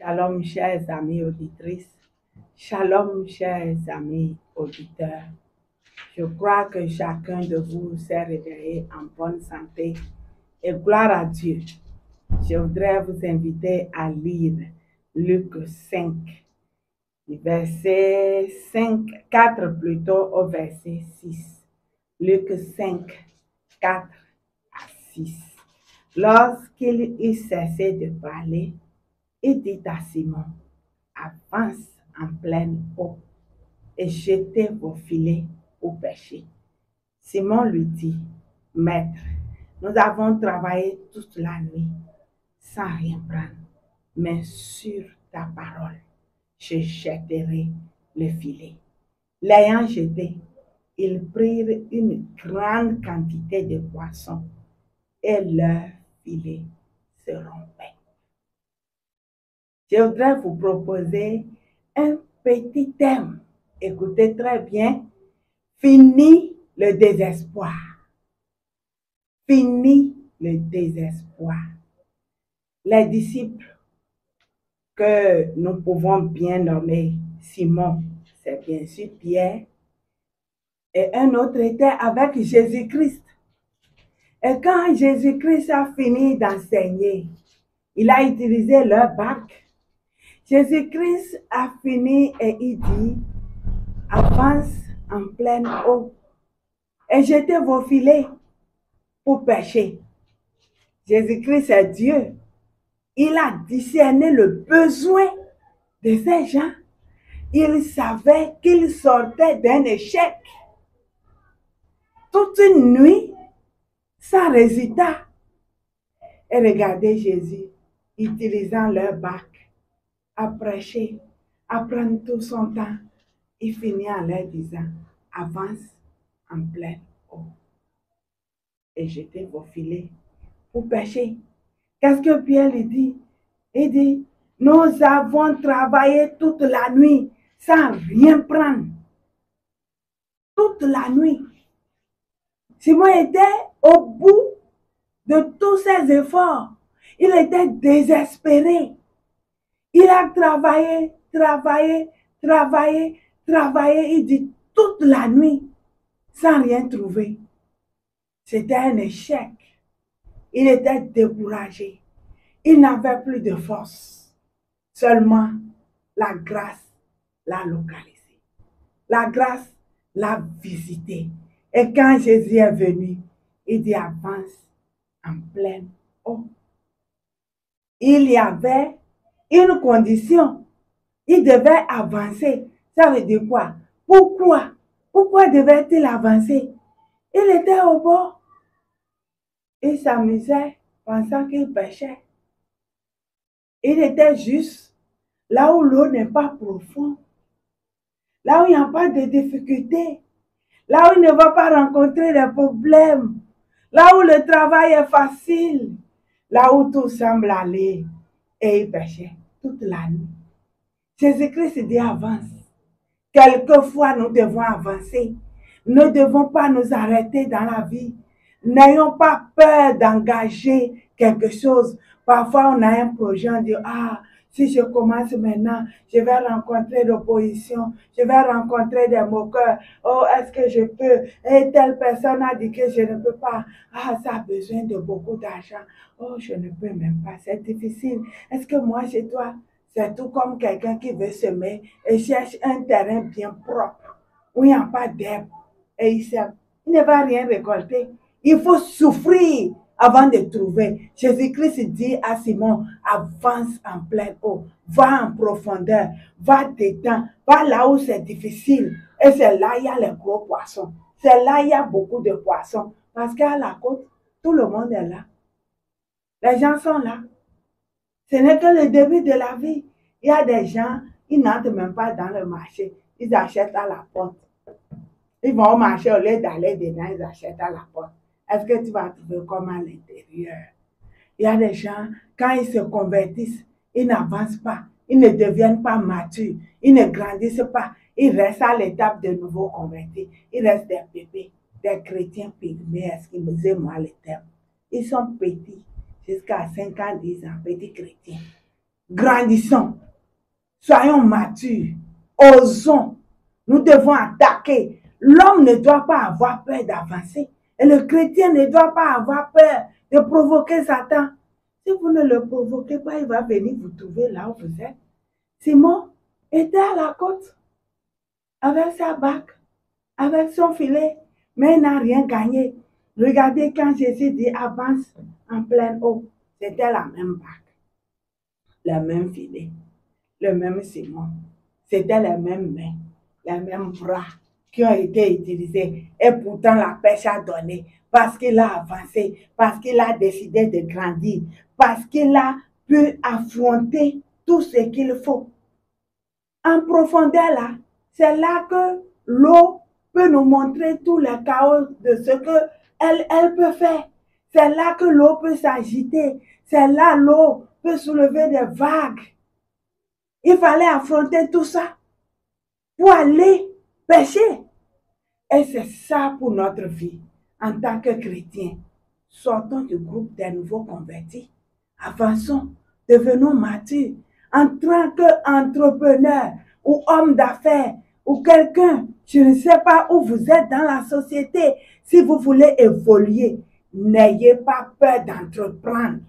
Shalom, chers amis auditrices. Shalom, chers amis auditeurs. Je crois que chacun de vous s'est réveillé en bonne santé et gloire à Dieu. Je voudrais vous inviter à lire Luc 5, du verset 5, 4 plutôt au verset 6. Luc 5, 4 à 6. Lorsqu'il eut cessé de parler, il dit à Simon, avance en pleine eau et jetez vos filets au pêcher. Simon lui dit, Maître, nous avons travaillé toute la nuit sans rien prendre, mais sur ta parole, je jetterai le filet. L'ayant jeté, ils prirent une grande quantité de poissons et leur filet se rompait. Je voudrais vous proposer un petit thème. Écoutez très bien. Fini le désespoir. Fini le désespoir. Les disciples que nous pouvons bien nommer Simon, c'est bien sûr Pierre, et un autre était avec Jésus-Christ. Et quand Jésus-Christ a fini d'enseigner, il a utilisé leur barque. Jésus-Christ a fini et il dit, avance en pleine eau et jetez vos filets pour pêcher. Jésus-Christ est Dieu. Il a discerné le besoin de ces gens. Il savait qu'ils sortaient d'un échec. Toute une nuit, sans résultat. Et regardez Jésus utilisant leur barque à prêcher, à prendre tout son temps. Il finit en leur disant, avance en pleine eau et jetez vos filets pour pêcher. Qu'est-ce que Pierre lui dit? Il dit, nous avons travaillé toute la nuit sans rien prendre. Toute la nuit. Simon était au bout de tous ses efforts. Il était désespéré. Il a travaillé. Il dit toute la nuit sans rien trouver. C'était un échec. Il était découragé. Il n'avait plus de force. Seulement, la grâce l'a localisé. La grâce l'a visité. Et quand Jésus est venu, il dit avance en pleine eau. Il y avait une condition. Il devait avancer. Ça veut dire quoi? Pourquoi? Pourquoi devait-il avancer? Il était au bord. Il s'amusait pensant qu'il pêchait. Il était juste là où l'eau n'est pas profonde, là où il n'y a pas de difficultés, là où il ne va pas rencontrer des problèmes, là où le travail est facile, là où tout semble aller. Et il pêchait toute la nuit. Jésus-Christ dit avance. Quelquefois, nous devons avancer. Nous ne devons pas nous arrêter dans la vie. N'ayons pas peur d'engager quelque chose. Parfois, on a un projet, on dit, ah, si je commence maintenant, je vais rencontrer l'opposition, je vais rencontrer des moqueurs. Oh, est-ce que je peux? Et telle personne a dit que je ne peux pas. Ah, ça a besoin de beaucoup d'argent. Oh, je ne peux même pas, c'est difficile. Est-ce que moi, chez toi, c'est tout comme quelqu'un qui veut semer et cherche un terrain bien propre, où il n'y a pas d'herbe, et il sème. Il ne va rien récolter. Il faut souffrir avant de trouver. Jésus-Christ dit à Simon, avance en pleine eau, va en profondeur, va dedans, va là où c'est difficile. Et c'est là il y a les gros poissons. C'est là il y a beaucoup de poissons. Parce qu'à la côte, tout le monde est là. Les gens sont là. Ce n'est que le début de la vie. Il y a des gens, ils n'entrent même pas dans le marché. Ils achètent à la porte. Ils vont au marché, au lieu d'aller dedans, ils achètent à la porte. Est-ce que tu vas trouver comme à l'intérieur? Il y a des gens, quand ils se convertissent, ils n'avancent pas. Ils ne deviennent pas matures. Ils ne grandissent pas. Ils restent à l'étape de nouveaux convertis. Ils restent des bébés, des chrétiens pygmées, excusez-moi le terme. Ils sont petits, jusqu'à 5 ans, 10 ans, petits chrétiens. Grandissons. Soyons matures. Osons. Nous devons attaquer. L'homme ne doit pas avoir peur d'avancer. Et le chrétien ne doit pas avoir peur de provoquer Satan. Si vous ne le provoquez pas, il va venir vous trouver là où vous êtes. Simon était à la côte avec sa barque, avec son filet, mais il n'a rien gagné. Regardez quand Jésus dit avance en pleine eau, c'était la même barque, le même filet, le même Simon. C'était les mêmes mains, les mêmes bras qui ont été utilisés. Et pourtant, la pêche a donné parce qu'il a avancé, parce qu'il a décidé de grandir, parce qu'il a pu affronter tout ce qu'il faut. En profondeur, là, c'est là que l'eau peut nous montrer tout le chaos de ce qu'elle peut faire. C'est là que l'eau peut s'agiter. C'est là l'eau peut soulever des vagues. Il fallait affronter tout ça pour aller pêcher. Et c'est ça pour notre vie en tant que chrétien. Sortons du groupe des nouveaux convertis. Avançons, devenons matures. En tant qu'entrepreneur ou homme d'affaires ou quelqu'un, je ne sais pas où vous êtes dans la société, si vous voulez évoluer, n'ayez pas peur d'entreprendre.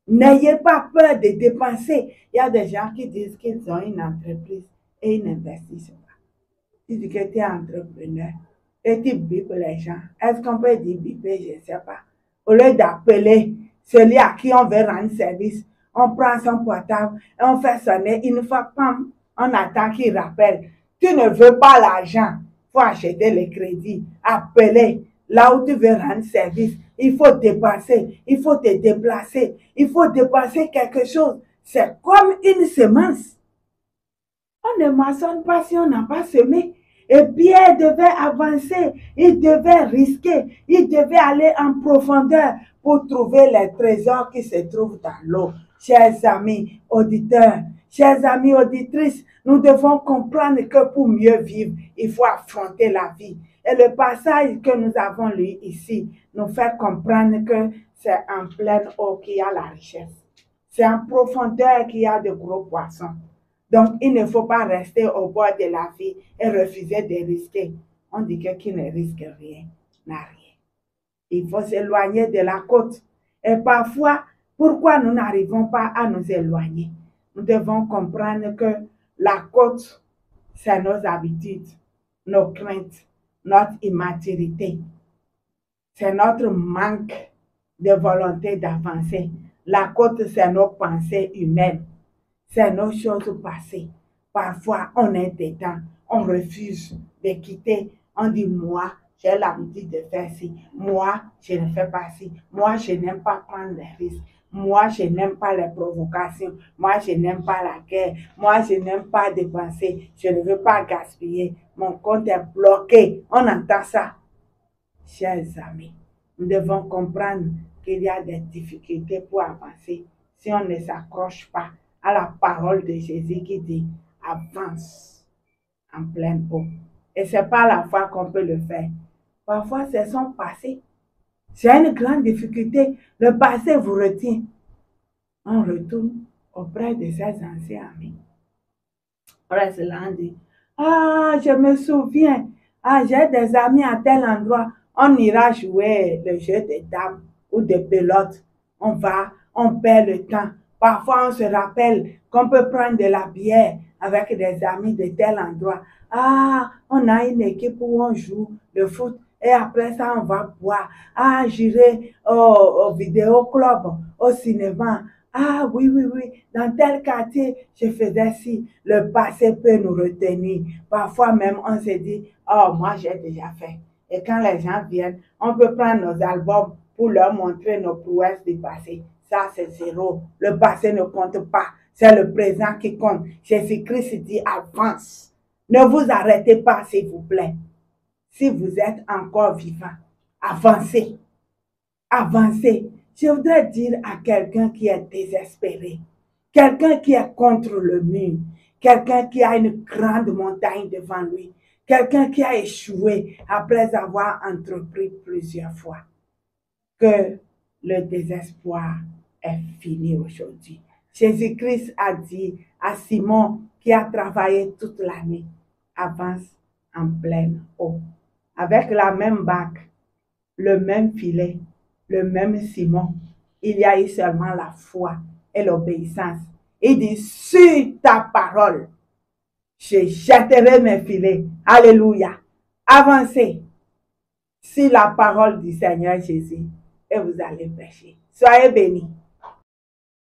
N'ayez pas peur de dépenser. Il y a des gens qui disent qu'ils ont une entreprise et ils n'investissent pas. Tu dis que tu es entrepreneur et tu bipes les gens. Est-ce qu'on peut dire biper? Je ne sais pas. Au lieu d'appeler celui à qui on veut rendre service, on prend son portable et on fait sonner. Une fois, pam, on attend qu'il rappelle. Tu ne veux pas l'argent. Il faut acheter les crédits. Appeler là où tu veux rendre service. Il faut dépenser. Il faut te déplacer. Il faut dépenser quelque chose. C'est comme une semence. On ne moissonne pas si on n'a pas semé. Et Pierre devait avancer, il devait risquer, il devait aller en profondeur pour trouver les trésors qui se trouvent dans l'eau. Chers amis auditeurs, chers amis auditrices, nous devons comprendre que pour mieux vivre, il faut affronter la vie. Et le passage que nous avons lu ici nous fait comprendre que c'est en pleine eau qu'il y a la richesse. C'est en profondeur qu'il y a de gros poissons. Donc, il ne faut pas rester au bord de la vie et refuser de risquer. On dit que qui ne risque rien n'a rien. Il faut s'éloigner de la côte. Et parfois, pourquoi nous n'arrivons pas à nous éloigner? Nous devons comprendre que la côte, c'est nos habitudes, nos craintes, notre immaturité. C'est notre manque de volonté d'avancer. La côte, c'est nos pensées humaines. C'est nos choses passées. Parfois, on est dedans, on refuse de quitter. On dit, moi, j'ai l'habitude de faire ci. Moi, je ne fais pas ci. Moi, je n'aime pas prendre les risques. Moi, je n'aime pas les provocations. Moi, je n'aime pas la guerre. Moi, je n'aime pas dépenser. Je ne veux pas gaspiller. Mon compte est bloqué. On entend ça. Chers amis, nous devons comprendre qu'il y a des difficultés pour avancer si on ne s'accroche pas à la parole de Jésus qui dit avance en pleine eau. Et ce n'est pas la fois qu'on peut le faire. Parfois, c'est son passé. C'est une grande difficulté. Le passé vous retient. On retourne auprès de ses anciens amis. On reste là, on dit, ah, je me souviens, ah, j'ai des amis à tel endroit. On ira jouer le jeu des dames ou des pelotes. On va, on perd le temps. Parfois, on se rappelle qu'on peut prendre de la bière avec des amis de tel endroit. Ah, on a une équipe où on joue le foot et après ça, on va boire. Ah, j'irai au vidéoclub, au cinéma. Ah, oui, oui, oui, dans tel quartier, je faisais ci. Le passé peut nous retenir. Parfois même, on se dit, oh, moi, j'ai déjà fait. Et quand les gens viennent, on peut prendre nos albums pour leur montrer nos prouesses du passé. Ça, c'est zéro. Le passé ne compte pas. C'est le présent qui compte. Jésus-Christ dit avance. Ne vous arrêtez pas, s'il vous plaît. Si vous êtes encore vivant, avancez. Avancez. Je voudrais dire à quelqu'un qui est désespéré, quelqu'un qui est contre le mur, quelqu'un qui a une grande montagne devant lui, quelqu'un qui a échoué après avoir entrepris plusieurs fois, que le désespoir est fini aujourd'hui. Jésus-Christ a dit à Simon qui a travaillé toute la nuit, avance en pleine eau. Avec la même barque, le même filet, le même Simon, il y a eu seulement la foi et l'obéissance. Il dit, sur ta parole, je jetterai mes filets. Alléluia. Avancez sur la parole du Seigneur Jésus et vous allez pêcher. Soyez bénis.